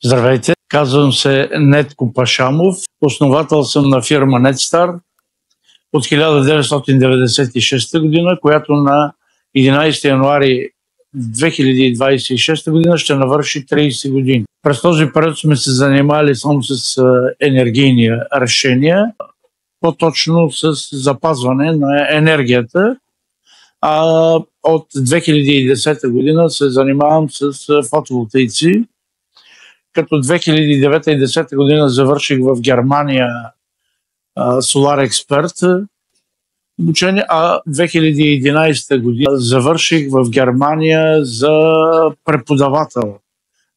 Здравейте, казвам се Нетко Пашамов, основател съм на фирма Netstar от 1996 година, която на 11 януари 2026 година ще навърши 30 години. През този период сме се занимали само с енергийни решения, по-точно с запазване на енергията, а от 2010 година се занимавам с фотоволтаици, като 2009 и 2010 година завърших в Германия Solar Expert обучение, а 2011 година завърших в Германия за преподавател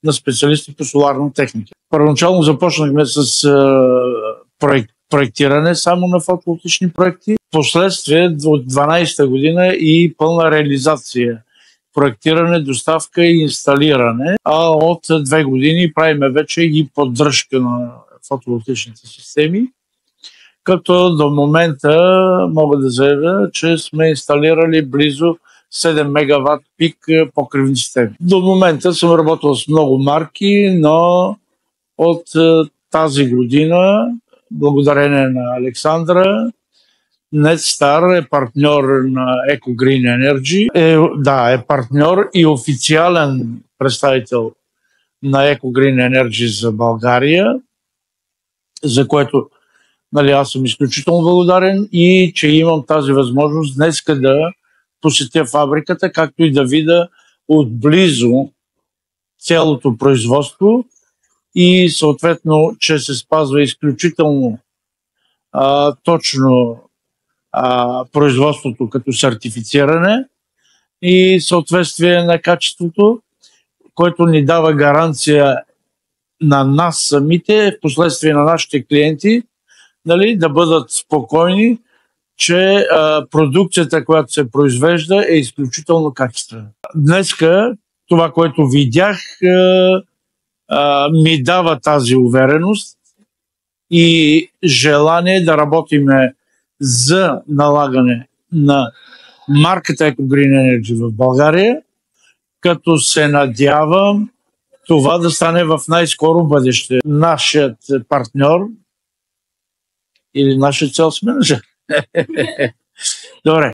на специалисти по соларна техника. Първоначално започнахме с проектиране само на фотоволтични проекти, последствие от 2012 година и пълна реализация. Проектиране, доставка и инсталиране, а от 2 години правиме вече и поддръжка на фотоволтичните системи, като до момента мога да заявя, че сме инсталирали близо 7 мегаватт пик покривни системи. До момента съм работил с много марки, но от тази година, благодарение на Александра, Netstar е партньор на EcoGreen Energy. Е партньор и официален представител на EcoGreen Energy за България, за което аз съм изключително благодарен и че имам тази възможност днес да посетя фабриката, както и да видя отблизо цялото производство и съответно, че се спазва изключително точно производството като сертифициране и съответствие на качеството, което ни дава гаранция на нас самите, в последствие на нашите клиенти, да бъдат спокойни, че продукцията, която се произвежда, е изключително качествена. Днеска това, което видях, ми дава тази увереност и желание да работиме за налагане на марката EcoGreen Energy в България, като се надявам това да стане в най-скоро бъдеще. Нашият партньор или нашия цел сме. Добре.